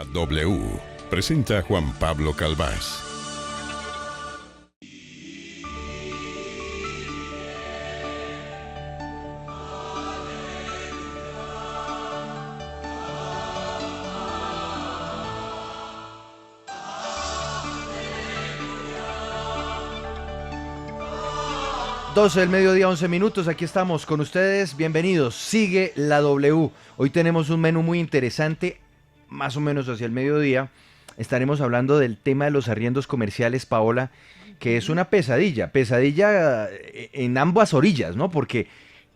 La W presenta a Juan Pablo Calvás. Doce del mediodía, 11 minutos, aquí estamos con ustedes, bienvenidos, sigue la W. Hoy tenemos un menú muy interesante, más o menos hacia el mediodía. Estaremos hablando del tema de los arriendos comerciales, Paola, que es una pesadilla en ambas orillas, ¿no? Porque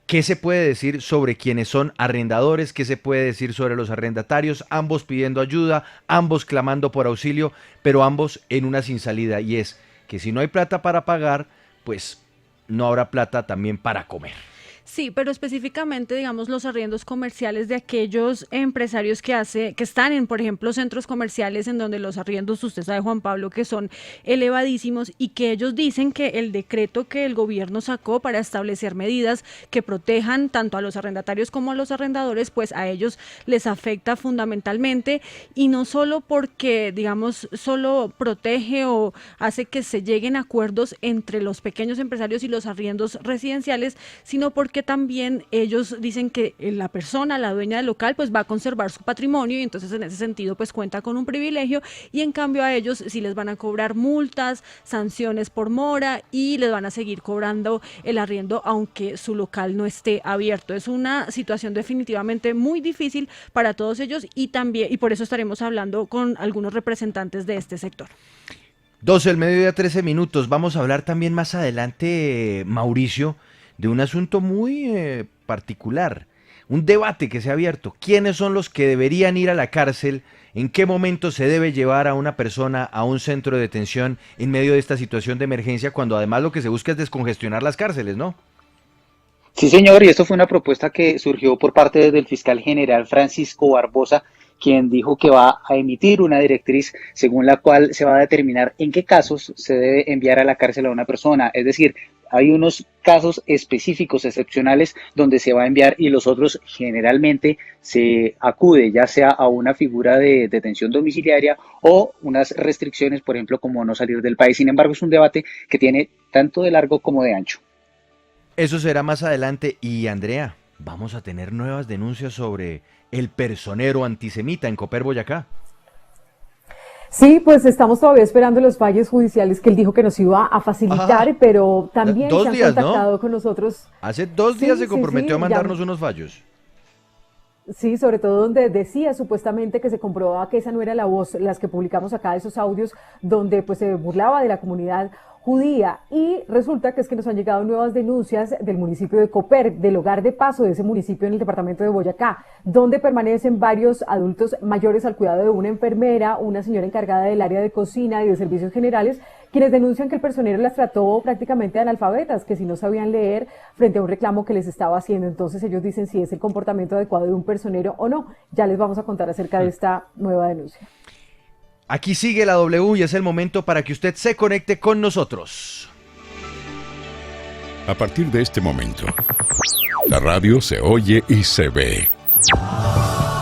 ¿qué se puede decir sobre quienes son arrendadores? ¿Qué se puede decir sobre los arrendatarios? Ambos pidiendo ayuda, ambos clamando por auxilio, pero ambos en una sin salida, y es que si no hay plata para pagar, pues no habrá plata también para comer. Sí, pero específicamente, digamos, los arriendos comerciales de aquellos empresarios que están en, por ejemplo, centros comerciales en donde los arriendos, usted sabe, Juan Pablo, que son elevadísimos y que ellos dicen que el decreto que el gobierno sacó para establecer medidas que protejan tanto a los arrendatarios como a los arrendadores, pues a ellos les afecta fundamentalmente, y no solo porque, digamos, solo protege o hace que se lleguen a acuerdos entre los pequeños empresarios y los arriendos residenciales, sino porque también ellos dicen que la persona, la dueña del local, pues va a conservar su patrimonio, y entonces en ese sentido pues cuenta con un privilegio, y en cambio a ellos sí les van a cobrar multas, sanciones por mora, y les van a seguir cobrando el arriendo aunque su local no esté abierto. Es una situación definitivamente muy difícil para todos ellos, y por eso estaremos hablando con algunos representantes de este sector. 12 del mediodía, 13 minutos. Vamos a hablar también más adelante, Mauricio, de un asunto muy particular, un debate que se ha abierto. ¿Quiénes son los que deberían ir a la cárcel? ¿En qué momento se debe llevar a una persona a un centro de detención en medio de esta situación de emergencia, cuando además lo que se busca es descongestionar las cárceles, ¿no? Sí, señor, y esto fue una propuesta que surgió por parte del fiscal general Francisco Barbosa, quien dijo que va a emitir una directriz según la cual se va a determinar en qué casos se debe enviar a la cárcel a una persona. Es decir, hay unos casos específicos, excepcionales, donde se va a enviar, y los otros generalmente se acude ya sea a una figura de detención domiciliaria o unas restricciones, por ejemplo, como no salir del país. Sin embargo, es un debate que tiene tanto de largo como de ancho. Eso será más adelante. Y Andrea, vamos a tener nuevas denuncias sobre el personero antisemita en Copper, Boyacá. Sí, pues estamos todavía esperando los fallos judiciales que él dijo que nos iba a facilitar, pero también se han contactado, ¿no?, con nosotros. Hace 2 días se comprometió a mandarnos ya, unos fallos. sí, sobre todo donde decía supuestamente que se comprobaba que esa no era la voz, las que publicamos acá, esos audios donde pues se burlaba de la comunidad judía, y resulta que es que nos han llegado nuevas denuncias del municipio de Copper, del hogar de paso de ese municipio en el departamento de Boyacá, donde permanecen varios adultos mayores al cuidado de una enfermera, una señora encargada del área de cocina y de servicios generales, quienes denuncian que el personero las trató prácticamente de analfabetas, que si no sabían leer, frente a un reclamo que les estaba haciendo. Entonces ellos dicen si es el comportamiento adecuado de un personero o no. Ya les vamos a contar acerca de esta nueva denuncia. Aquí sigue la W y es el momento para que usted se conecte con nosotros. A partir de este momento, la radio se oye y se ve.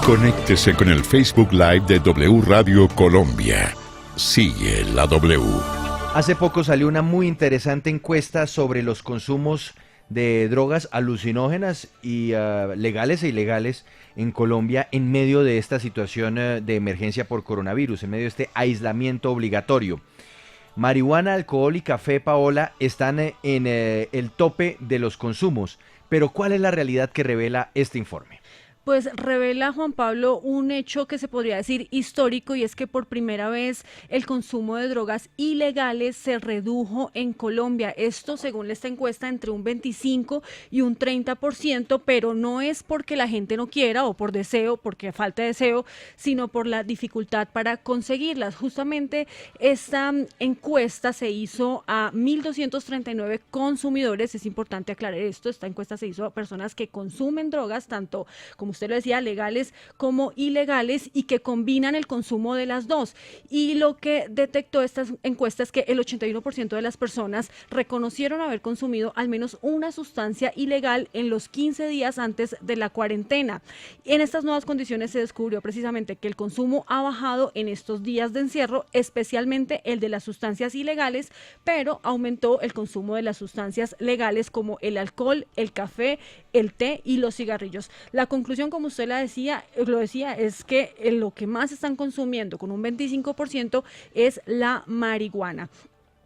Conéctese con el Facebook Live de W Radio Colombia. Sigue la W. Hace poco salió una muy interesante encuesta sobre los consumos de drogas alucinógenas y legales e ilegales en Colombia en medio de esta situación de emergencia por coronavirus, en medio de este aislamiento obligatorio. Marihuana, alcohol y café, Paola, están en el tope de los consumos, pero ¿cuál es la realidad que revela este informe? Pues revela, Juan Pablo, un hecho que se podría decir histórico, y es que por primera vez el consumo de drogas ilegales se redujo en Colombia. Esto, según esta encuesta, entre un 25 y un 30%, pero no es porque la gente no quiera o por deseo, porque falta deseo, sino por la dificultad para conseguirlas. Justamente esta encuesta se hizo a 1.239 consumidores. Es importante aclarar esto, esta encuesta se hizo a personas que consumen drogas, tanto como usted lo decía, legales como ilegales y que combinan el consumo de las dos. Y lo que detectó estas encuestas es que el 81% de las personas reconocieron haber consumido al menos una sustancia ilegal en los 15 días antes de la cuarentena. En estas nuevas condiciones se descubrió precisamente que el consumo ha bajado en estos días de encierro, especialmente el de las sustancias ilegales, pero aumentó el consumo de las sustancias legales como el alcohol, el café, el té y los cigarrillos. La conclusión, como usted lo decía, es que lo que más están consumiendo con un 25% es la marihuana.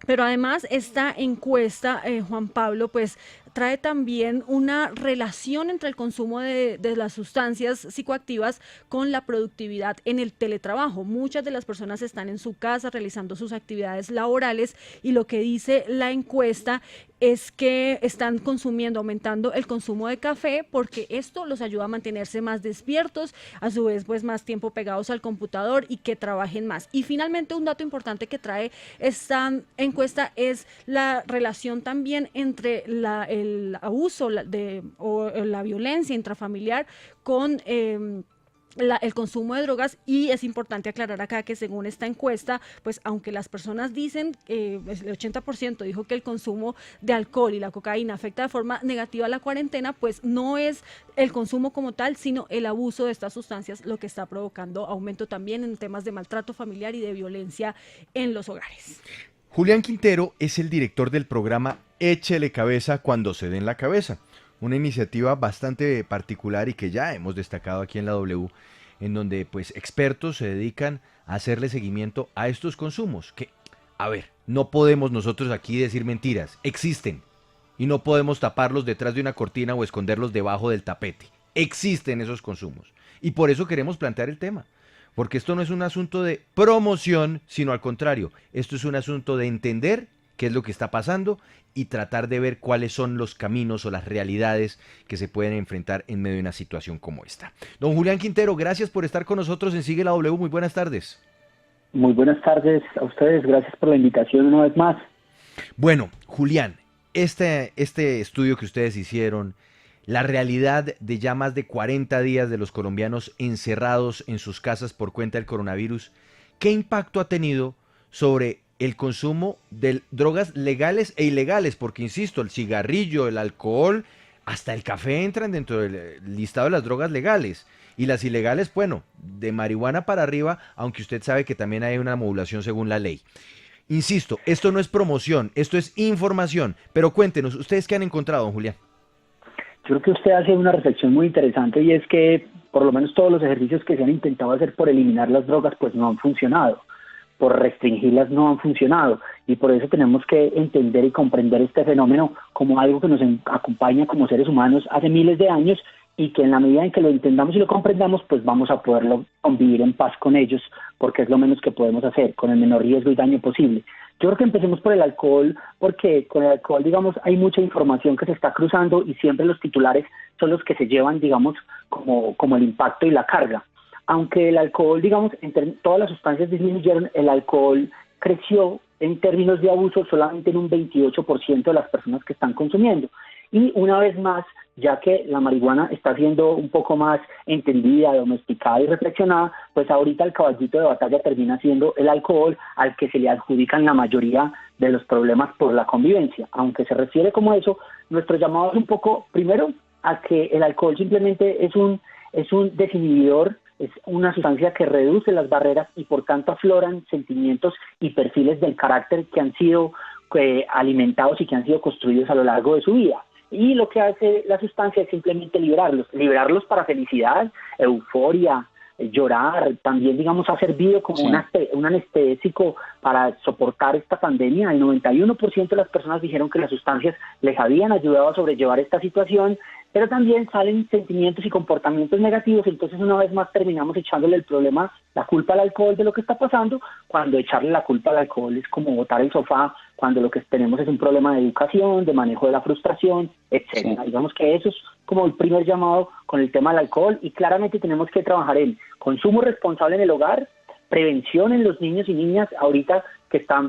Pero además esta encuesta, Juan Pablo, pues trae también una relación entre el consumo de las sustancias psicoactivas con la productividad en el teletrabajo. Muchas de las personas están en su casa realizando sus actividades laborales y lo que dice la encuesta es que están consumiendo, aumentando el consumo de café porque esto los ayuda a mantenerse más despiertos, a su vez pues más tiempo pegados al computador y que trabajen más. Y finalmente un dato importante que trae esta encuesta es la relación también entre el abuso o la violencia intrafamiliar con el consumo de drogas. Y es importante aclarar acá que según esta encuesta, pues aunque las personas dicen, el 80% dijo que el consumo de alcohol y la cocaína afecta de forma negativa la cuarentena, pues no es el consumo como tal, sino el abuso de estas sustancias lo que está provocando aumento también en temas de maltrato familiar y de violencia en los hogares. Julián Quintero es el director del programa Échele Cabeza cuando se den la cabeza, una iniciativa bastante particular y que ya hemos destacado aquí en la W, en donde pues expertos se dedican a hacerle seguimiento a estos consumos, que, a ver, no podemos nosotros aquí decir mentiras, existen, y no podemos taparlos detrás de una cortina o esconderlos debajo del tapete, existen esos consumos, y por eso queremos plantear el tema. Porque esto no es un asunto de promoción, sino al contrario, esto es un asunto de entender qué es lo que está pasando y tratar de ver cuáles son los caminos o las realidades que se pueden enfrentar en medio de una situación como esta. Don Julián Quintero, gracias por estar con nosotros en Sigue la W, muy buenas tardes. Muy buenas tardes a ustedes, gracias por la invitación una vez más. Bueno, Julián, este estudio que ustedes hicieron, la realidad de ya más de 40 días de los colombianos encerrados en sus casas por cuenta del coronavirus, ¿qué impacto ha tenido sobre el consumo de drogas legales e ilegales? Porque, insisto, el cigarrillo, el alcohol, hasta el café entran dentro del listado de las drogas legales. Y las ilegales, bueno, de marihuana para arriba, aunque usted sabe que también hay una modulación según la ley. Insisto, esto no es promoción, esto es información. Pero cuéntenos, ¿ustedes qué han encontrado, don Julián? Yo creo que usted hace una reflexión muy interesante y es que por lo menos todos los ejercicios que se han intentado hacer por eliminar las drogas pues no han funcionado, por restringirlas no han funcionado y por eso tenemos que entender y comprender este fenómeno como algo que nos acompaña como seres humanos hace miles de años y que en la medida en que lo entendamos y lo comprendamos pues vamos a poderlo convivir en paz con ellos porque es lo menos que podemos hacer con el menor riesgo y daño posible. Yo creo que empecemos por el alcohol, porque con el alcohol, digamos, hay mucha información que se está cruzando y siempre los titulares son los que se llevan, digamos, como el impacto y la carga. Aunque el alcohol, digamos, todas las sustancias disminuyeron, el alcohol creció en términos de abuso solamente en un 28% de las personas que están consumiendo. Y una vez más, ya que la marihuana está siendo un poco más entendida, domesticada y reflexionada, pues ahorita el caballito de batalla termina siendo el alcohol al que se le adjudican la mayoría de los problemas por la convivencia. Aunque se refiere como eso, nuestro llamado es un poco, primero, a que el alcohol simplemente es un desinhibidor, es una sustancia que reduce las barreras y por tanto afloran sentimientos y perfiles del carácter que han sido alimentados y que han sido construidos a lo largo de su vida. Y lo que hace la sustancia es simplemente liberarlos para felicidad, euforia, llorar. También, digamos, ha servido como un anestésico para soportar esta pandemia. El 91% de las personas dijeron que las sustancias les habían ayudado a sobrellevar esta situación, pero también salen sentimientos y comportamientos negativos, entonces una vez más terminamos echándole el problema, la culpa al alcohol de lo que está pasando, cuando echarle la culpa al alcohol es como botar el sofá, cuando lo que tenemos es un problema de educación, de manejo de la frustración, etcétera. Digamos que eso es como el primer llamado con el tema del alcohol y claramente tenemos que trabajar en consumo responsable en el hogar, prevención en los niños y niñas. Ahorita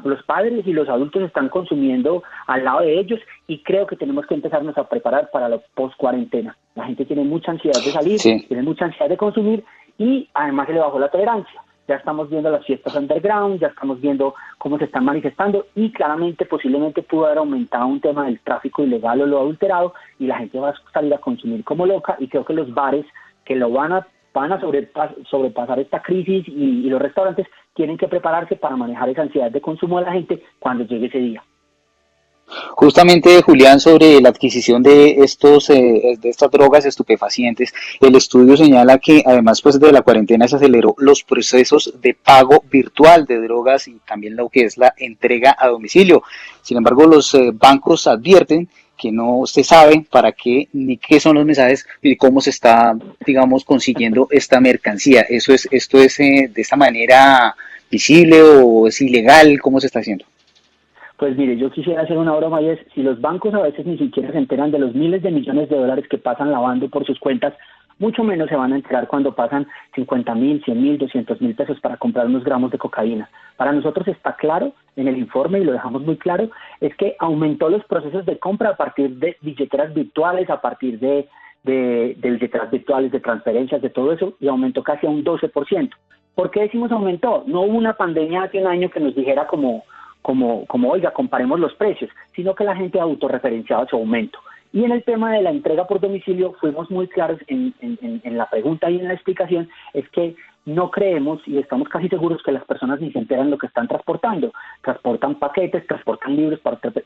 los padres y los adultos están consumiendo al lado de ellos, y creo que tenemos que empezarnos a preparar para la post-cuarentena. La gente tiene mucha ansiedad de salir, tiene mucha ansiedad de consumir, y además se le bajó la tolerancia. Ya estamos viendo las fiestas underground, ya estamos viendo cómo se están manifestando, y claramente posiblemente pudo haber aumentado un tema del tráfico ilegal o lo adulterado, y la gente va a salir a consumir como loca, y creo que los bares que lo van a sobrepasar esta crisis, y los restaurantes tienen que prepararse para manejar esa ansiedad de consumo de la gente cuando llegue ese día. Justamente, Julián, sobre la adquisición de estas drogas estupefacientes, el estudio señala que además pues de la cuarentena se aceleró los procesos de pago virtual de drogas y también lo que es la entrega a domicilio. Sin embargo, los bancos advierten que no se sabe para qué ni qué son los mensajes y cómo se está, digamos, consiguiendo esta mercancía. Esto es de esta manera visible o es ilegal, ¿cómo se está haciendo? Pues mire, yo quisiera hacer una broma, y es, si los bancos a veces ni siquiera se enteran de los miles de millones de dólares que pasan lavando por sus cuentas, mucho menos se van a enterar cuando pasan 50.000, 100.000, 200.000 pesos para comprar unos gramos de cocaína. Para nosotros está claro en el informe, y lo dejamos muy claro, es que aumentó los procesos de compra a partir de billeteras virtuales, a partir de billeteras virtuales, de transferencias, de todo eso, y aumentó casi a un 12%. ¿Por qué decimos aumentó? No hubo una pandemia hace un año que nos dijera como oiga, comparemos los precios, sino que la gente autorreferenciaba su aumento. Y en el tema de la entrega por domicilio fuimos muy claros en la pregunta y en la explicación, es que no creemos y estamos casi seguros que las personas ni se enteran lo que están transportando. Transportan paquetes, transportan libros,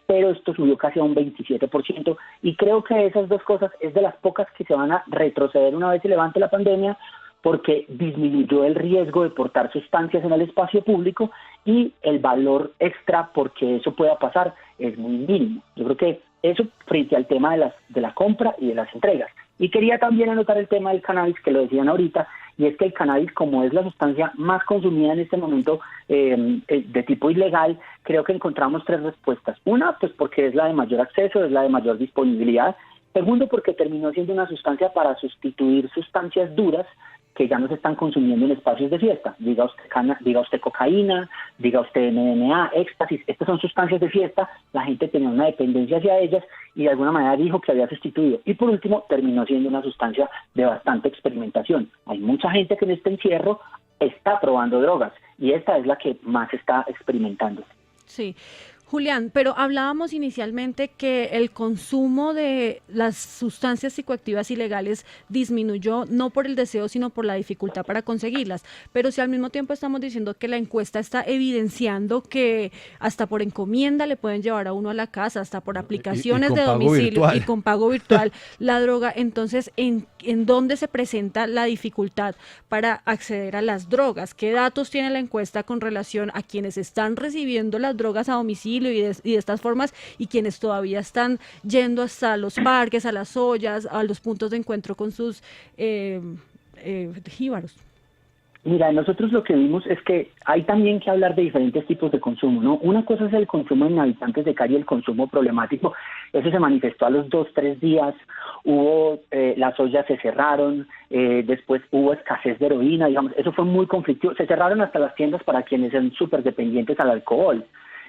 pero esto subió casi a un 27%, y creo que esas dos cosas es de las pocas que se van a retroceder una vez se levante la pandemia, porque disminuyó el riesgo de portar sustancias en el espacio público, y el valor extra porque eso pueda pasar es muy mínimo. Yo creo que eso frente al tema de la compra y de las entregas. Y quería también anotar el tema del cannabis, que lo decían ahorita, y es que el cannabis, como es la sustancia más consumida en este momento de tipo ilegal, creo que encontramos tres respuestas. Una, pues porque es la de mayor acceso, es la de mayor disponibilidad. Segundo, porque terminó siendo una sustancia para sustituir sustancias duras que ya no se están consumiendo en espacios de fiesta. Diga usted cocaína, diga usted MDMA, éxtasis, estas son sustancias de fiesta, la gente tenía una dependencia hacia ellas y de alguna manera dijo que había sustituido. Y por último, terminó siendo una sustancia de bastante experimentación. Hay mucha gente que en este encierro está probando drogas, y esta es la que más está experimentando. Sí. Julián, pero hablábamos inicialmente que el consumo de las sustancias psicoactivas ilegales disminuyó no por el deseo, sino por la dificultad para conseguirlas. Pero si al mismo tiempo estamos diciendo que la encuesta está evidenciando que hasta por encomienda le pueden llevar a uno a la casa, hasta por aplicaciones de domicilio y con pago virtual la droga, entonces ¿en dónde se presenta la dificultad para acceder a las drogas? ¿Qué datos tiene la encuesta con relación a quienes están recibiendo las drogas a domicilio y de estas formas, y quienes todavía están yendo hasta los parques, a las ollas, a los puntos de encuentro con sus jíbaros? Mira, nosotros lo que vimos es que hay también que hablar de diferentes tipos de consumo, ¿no? Una cosa es el consumo en habitantes de calle, el consumo problemático. Eso se manifestó a los 2-3 días, las ollas se cerraron, después hubo escasez de heroína, digamos, eso fue muy conflictivo. Se cerraron hasta las tiendas para quienes son súper dependientes al alcohol.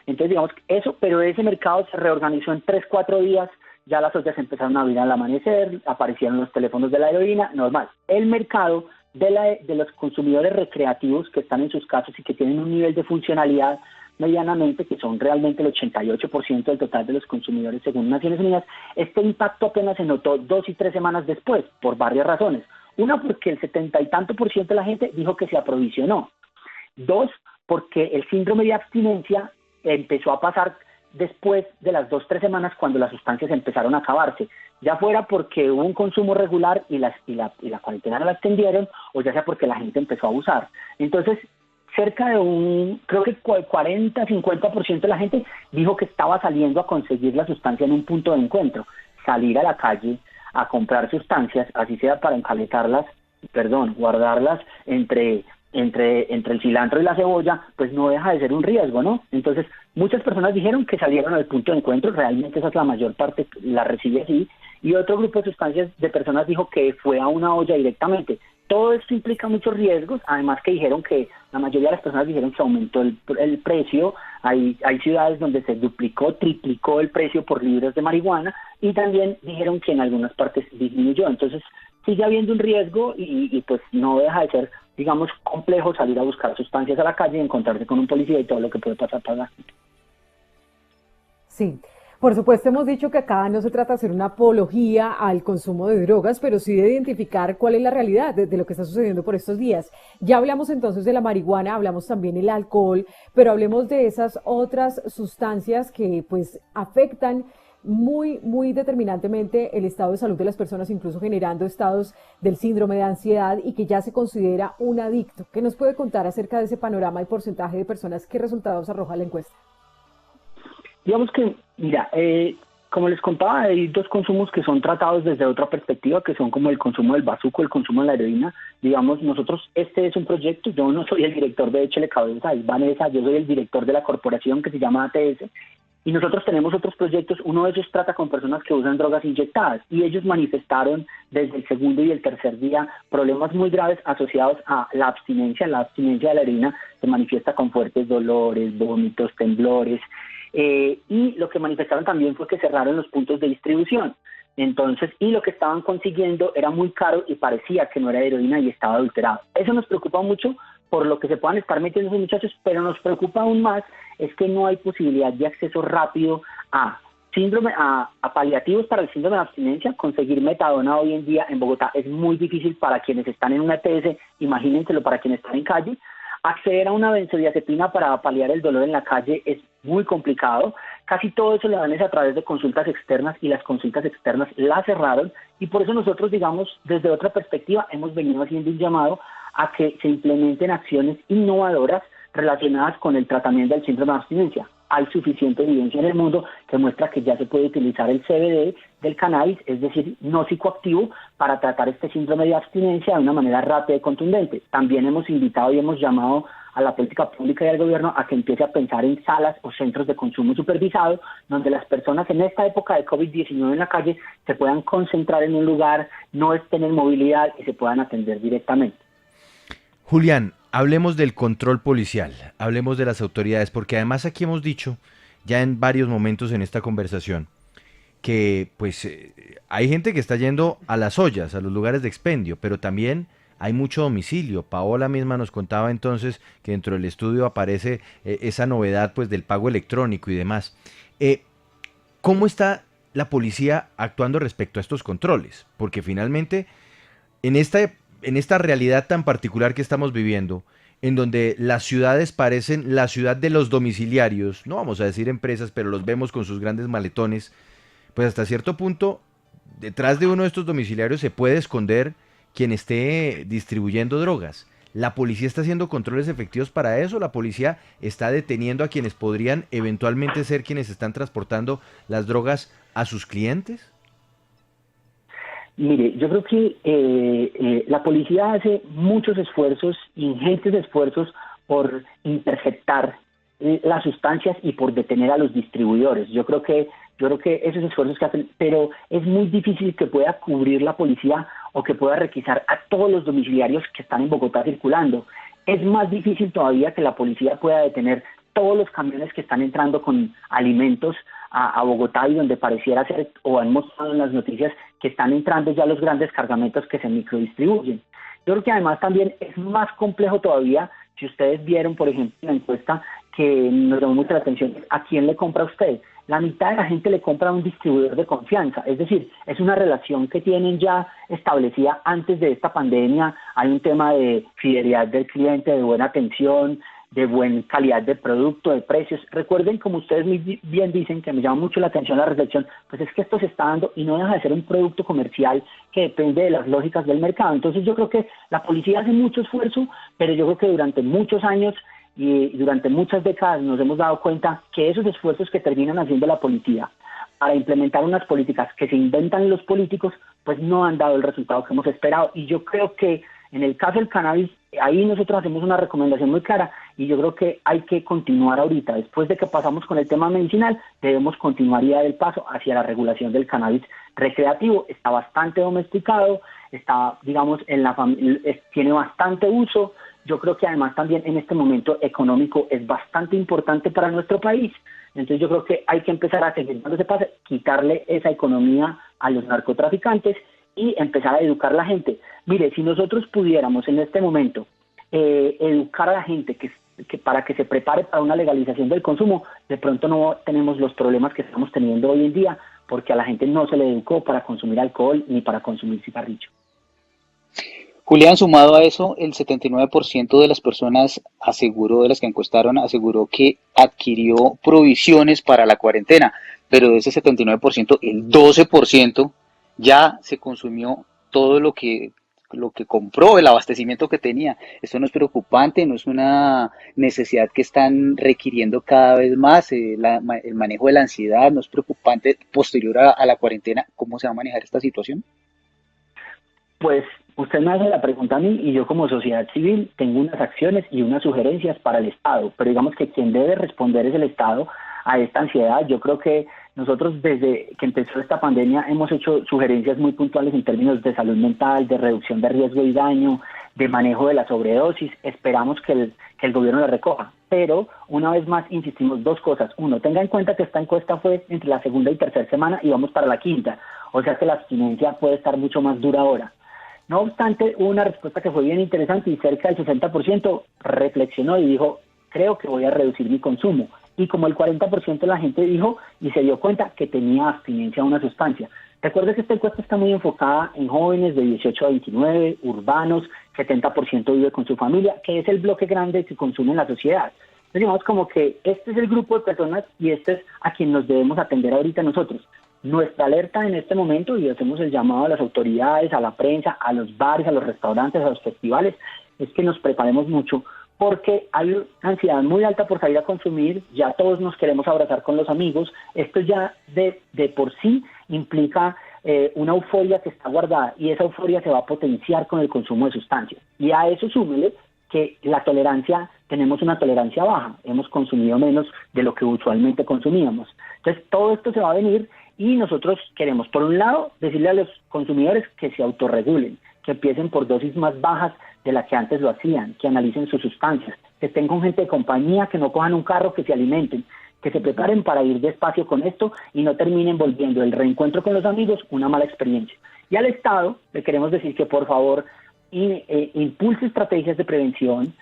Entonces, digamos, eso, pero ese mercado se reorganizó en 3-4 días, ya las ollas empezaron a abrir al amanecer, aparecieron los teléfonos de la heroína, normal. El mercado de los consumidores recreativos que están en sus casas y que tienen un nivel de funcionalidad medianamente, que son realmente el 88% del total de los consumidores según Naciones Unidas, este impacto apenas se notó 2 y 3 semanas después, por varias razones. Una, porque el 70 y tanto % de la gente dijo que se aprovisionó. 2, porque el síndrome de abstinencia empezó a pasar después de las 2-3 semanas, cuando las sustancias empezaron a acabarse, ya fuera porque hubo un consumo regular y la cuarentena la extendieron, o ya sea porque la gente empezó a abusar. Entonces, cerca de creo que 40-50% de la gente dijo que estaba saliendo a conseguir la sustancia en un punto de encuentro. Salir a la calle a comprar sustancias, así sea para guardarlas entre el cilantro y la cebolla, pues no deja de ser un riesgo, ¿no? Entonces, muchas personas dijeron que salieron al punto de encuentro, realmente esa es la mayor parte, la recibe así, y otro grupo de sustancias de personas dijo que fue a una olla directamente. Todo esto implica muchos riesgos, además que dijeron que la mayoría de las personas dijeron que aumentó el precio, Hay ciudades donde se duplicó, triplicó el precio por libras de marihuana, y también dijeron que en algunas partes disminuyó. Entonces sigue habiendo un riesgo y pues no deja de ser, digamos, complejo salir a buscar sustancias a la calle y encontrarse con un policía y todo lo que puede pasar para la gente. Sí. Por supuesto, hemos dicho que acá no se trata de hacer una apología al consumo de drogas, pero sí de identificar cuál es la realidad de lo que está sucediendo por estos días. Ya hablamos entonces de la marihuana, hablamos también del alcohol, pero hablemos de esas otras sustancias que pues afectan muy determinantemente el estado de salud de las personas, incluso generando estados del síndrome de ansiedad y que ya se considera un adicto. ¿Qué nos puede contar acerca de ese panorama y porcentaje de personas? ¿Qué resultados arroja la encuesta? Digamos que, mira, como les contaba, hay dos consumos que son tratados desde otra perspectiva, que son como el consumo del bazuco, el consumo de la heroína. Digamos, nosotros, este es un proyecto, yo no soy el director de Échele Cabeza, es Vanessa, yo soy el director de la corporación que se llama ATS, y nosotros tenemos otros proyectos. Uno de ellos trata con personas que usan drogas inyectadas, y ellos manifestaron desde el segundo y el tercer día problemas muy graves asociados a la abstinencia. La abstinencia de la heroína se manifiesta con fuertes dolores, vómitos, temblores, y lo que manifestaron también fue que cerraron los puntos de distribución. Entonces, y lo que estaban consiguiendo era muy caro y parecía que no era heroína y estaba adulterado. Eso nos preocupa mucho por lo que se puedan estar metiendo esos muchachos, pero nos preocupa aún más es que no hay posibilidad de acceso rápido a paliativos para el síndrome de abstinencia. Conseguir metadona hoy en día en Bogotá es muy difícil para quienes están en una EPS, imagínenselo para quienes están en calle. Acceder a una benzodiazepina para paliar el dolor en la calle es muy complicado. Casi todo eso lo dan a través de consultas externas, y las consultas externas las cerraron, y por eso nosotros, digamos, desde otra perspectiva hemos venido haciendo un llamado a que se implementen acciones innovadoras relacionadas con el tratamiento del síndrome de abstinencia. Hay suficiente evidencia en el mundo que muestra que ya se puede utilizar el CBD del cannabis, es decir, no psicoactivo, para tratar este síndrome de abstinencia de una manera rápida y contundente. También hemos invitado y hemos llamado a la política pública y al gobierno a que empiece a pensar en salas o centros de consumo supervisado, donde las personas en esta época de COVID-19 en la calle se puedan concentrar en un lugar, no estén en movilidad y se puedan atender directamente. Julián, hablemos del control policial, hablemos de las autoridades, porque además aquí hemos dicho ya en varios momentos en esta conversación que pues hay gente que está yendo a las ollas, a los lugares de expendio, pero también hay mucho domicilio. Paola misma nos contaba entonces que dentro del estudio aparece esa novedad pues del pago electrónico y demás. ¿Cómo está la policía actuando respecto a estos controles? Porque finalmente en esta realidad tan particular que estamos viviendo, en donde las ciudades parecen la ciudad de los domiciliarios, no vamos a decir empresas, pero los vemos con sus grandes maletones, pues hasta cierto punto, detrás de uno de estos domiciliarios se puede esconder quien esté distribuyendo drogas. ¿La policía está haciendo controles efectivos para eso? ¿La policía está deteniendo a quienes podrían eventualmente ser quienes están transportando las drogas a sus clientes? Mire, yo creo que la policía hace muchos esfuerzos, ingentes esfuerzos, por interceptar las sustancias y por detener a los distribuidores. Yo creo que esos esfuerzos que hacen, pero es muy difícil que pueda cubrir la policía o que pueda requisar a todos los domiciliarios que están en Bogotá circulando. Es más difícil todavía que la policía pueda detener todos los camiones que están entrando con alimentos a Bogotá, y donde pareciera ser, o han mostrado en las noticias, que están entrando ya los grandes cargamentos que se microdistribuyen. Yo creo que además también es más complejo todavía. Si ustedes vieron, por ejemplo, en la encuesta que nos llamó mucho la atención, ¿a quién le compra usted? La mitad de la gente le compra a un distribuidor de confianza, es decir, es una relación que tienen ya establecida antes de esta pandemia. Hay un tema de fidelidad del cliente, de buena atención, de buena calidad de producto, de precios. Recuerden, como ustedes muy bien dicen, que me llama mucho la atención la reflexión, pues es que esto se está dando y no deja de ser un producto comercial que depende de las lógicas del mercado. Entonces yo creo que la policía hace mucho esfuerzo, pero yo creo que durante muchos años y durante muchas décadas nos hemos dado cuenta que esos esfuerzos que terminan haciendo la policía para implementar unas políticas que se inventan los políticos, pues no han dado el resultado que hemos esperado. Y yo creo que en el caso del cannabis, ahí nosotros hacemos una recomendación muy clara, y yo creo que hay que continuar ahorita. Después de que pasamos con el tema medicinal, debemos continuar y dar el paso hacia la regulación del cannabis recreativo. Está bastante domesticado, está, digamos, en la familia, tiene bastante uso. yo creo que además también en este momento económico es bastante importante para nuestro país. Entonces yo creo que hay que empezar a seguir cuando se pase, quitarle esa economía a los narcotraficantes y empezar a educar a la gente. Mire, si nosotros pudiéramos en este momento educar a la gente que para que se prepare para una legalización del consumo, de pronto no tenemos los problemas que estamos teniendo hoy en día, porque a la gente no se le educó para consumir alcohol ni para consumir cigarrillo. Julián, sumado a eso, el 79% de las personas de las que encuestaron, aseguró que adquirió provisiones para la cuarentena, pero de ese 79%, el 12% ya se consumió todo lo que compró, el abastecimiento que tenía. Esto no es preocupante, no es una necesidad que están requiriendo cada vez más. El manejo de la ansiedad no es preocupante posterior a la cuarentena. ¿Cómo se va a manejar esta situación? Pues usted me hace la pregunta a mí y yo como sociedad civil tengo unas acciones y unas sugerencias para el Estado, pero digamos que quien debe responder es el Estado a esta ansiedad. Yo creo que nosotros desde que empezó esta pandemia hemos hecho sugerencias muy puntuales en términos de salud mental, de reducción de riesgo y daño, de manejo de la sobredosis. Esperamos que el gobierno la recoja. Pero una vez más insistimos dos cosas. Uno, tenga en cuenta que esta encuesta fue entre la segunda y tercera semana y vamos para la quinta. O sea que la abstinencia puede estar mucho más dura ahora. No obstante, hubo una respuesta que fue bien interesante y cerca del 60% reflexionó y dijo, creo que voy a reducir mi consumo. Y como el 40% de la gente dijo y se dio cuenta que tenía abstinencia a una sustancia. Recuerda que esta encuesta está muy enfocada en jóvenes de 18 a 29, urbanos, 70% vive con su familia, que es el bloque grande que consume en la sociedad. Entonces digamos como que este es el grupo de personas y este es a quien nos debemos atender ahorita nosotros. Nuestra alerta en este momento, y hacemos el llamado a las autoridades, a la prensa, a los bares, a los restaurantes, a los festivales, es que nos preparemos mucho porque hay una ansiedad muy alta por salir a consumir, ya todos nos queremos abrazar con los amigos, esto ya de por sí implica una euforia que está guardada y esa euforia se va a potenciar con el consumo de sustancias. Y a eso súmele que tenemos una tolerancia baja, hemos consumido menos de lo que usualmente consumíamos. Entonces todo esto se va a venir y nosotros queremos, por un lado, decirle a los consumidores que se autorregulen, que empiecen por dosis más bajas de las que antes lo hacían, que analicen sus sustancias, que estén con gente de compañía, que no cojan un carro, que se alimenten, que se preparen para ir despacio con esto y no terminen volviendo el reencuentro con los amigos una mala experiencia. Y al Estado le queremos decir que por favor impulse estrategias de prevención,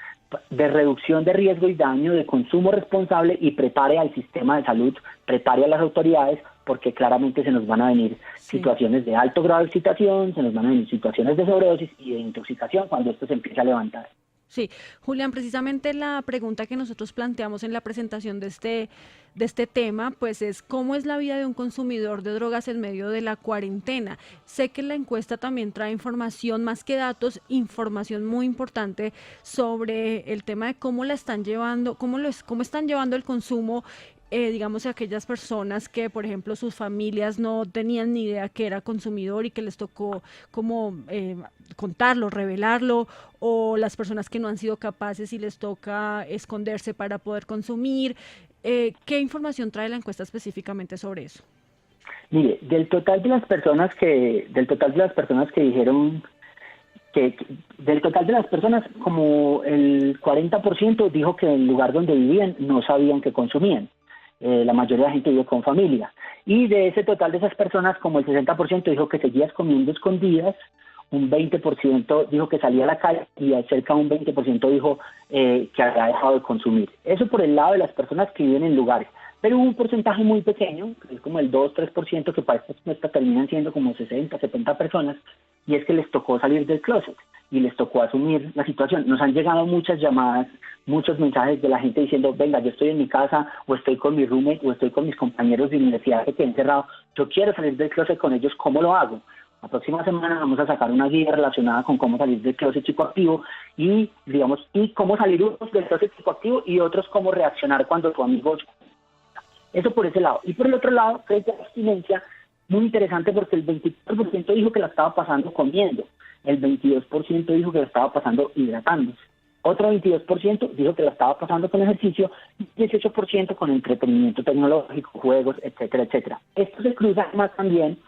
de reducción de riesgo y daño, de consumo responsable y prepare al sistema de salud, prepare a las autoridades, porque claramente se nos van a venir situaciones de alto grado de excitación, se nos van a venir situaciones de sobredosis y de intoxicación cuando esto se empiece a levantar. Sí, Julián, precisamente la pregunta que nosotros planteamos en la presentación de este tema, pues es ¿cómo es la vida de un consumidor de drogas en medio de la cuarentena? Sé que la encuesta también trae información, más que datos, información muy importante sobre el tema de cómo la están llevando, cómo están llevando el consumo, digamos, aquellas personas que, por ejemplo, sus familias no tenían ni idea que era consumidor y que les tocó como contarlo, revelarlo, o las personas que no han sido capaces y les toca esconderse para poder consumir. ¿Qué información trae la encuesta específicamente sobre eso? Mire, del total de las personas que dijeron del total de las personas, como el 40% dijo que en el lugar donde vivían no sabían que consumían. La mayoría de la gente vive con familia. Y de ese total de esas personas, como el 60% dijo que seguías comiendo escondidas, un 20% dijo que salía a la calle y cerca de un 20% dijo que había dejado de consumir. Eso por el lado de las personas que viven en lugares. Pero hubo un porcentaje muy pequeño, que es como el 2-3%, que para esta encuesta terminan siendo como 60-70 personas, y es que les tocó salir del closet y les tocó asumir la situación. Nos han llegado muchas llamadas, muchos mensajes de la gente diciendo, venga, yo estoy en mi casa, o estoy con mi roommate, o estoy con mis compañeros de universidad que quedé encerrado, yo quiero salir del closet con ellos, ¿cómo lo hago? La próxima semana vamos a sacar una guía relacionada con cómo salir del closet psicoactivo y cómo salir unos del closet psicoactivo y otros cómo reaccionar cuando tu amigo... Eso por ese lado. Y por el otro lado, frente a la abstinencia, muy interesante porque el 24% dijo que la estaba pasando comiendo, el 22% dijo que la estaba pasando hidratándose, otro 22% dijo que la estaba pasando con ejercicio, y 18% con entretenimiento tecnológico, juegos, etcétera, etcétera. Esto se cruza más también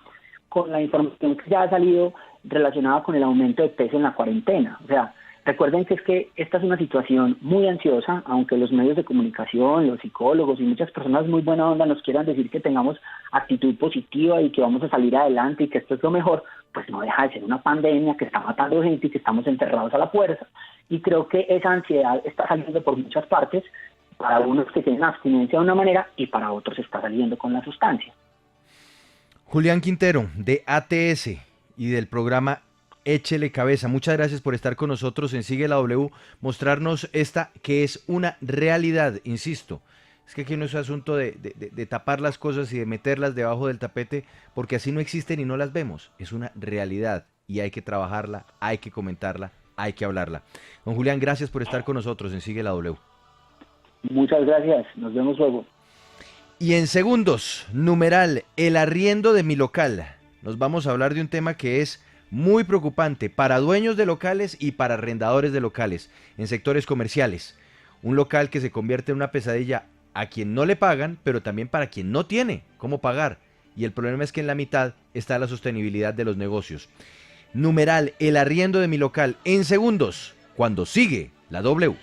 con la información que ya ha salido relacionada con el aumento de peso en la cuarentena. O sea, Recuerden que es que esta es una situación muy ansiosa, aunque los medios de comunicación, los psicólogos y muchas personas muy buena onda nos quieran decir que tengamos actitud positiva y que vamos a salir adelante y que esto es lo mejor, pues no deja de ser una pandemia que está matando gente y que estamos enterrados a la fuerza. Y creo que esa ansiedad está saliendo por muchas partes, para unos que tienen abstinencia de una manera y para otros está saliendo con la sustancia. Julián Quintero, de ATS y del programa Échele Cabeza, muchas gracias por estar con nosotros en Sigue la W, mostrarnos esta que es una realidad, insisto. Es que aquí no es asunto de tapar las cosas y de meterlas debajo del tapete, porque así no existen y no las vemos. Es una realidad y hay que trabajarla, hay que comentarla, hay que hablarla. Don Julián, gracias por estar con nosotros en Sigue la W. Muchas gracias, nos vemos luego. Y en segundos, numeral, el arriendo de mi local. Nos vamos a hablar de un tema que es muy preocupante para dueños de locales y para arrendadores de locales en sectores comerciales. Un local que se convierte en una pesadilla a quien no le pagan, pero también para quien no tiene cómo pagar. Y el problema es que en la mitad está la sostenibilidad de los negocios. Numeral, el arriendo de mi local, en segundos, cuando sigue la W.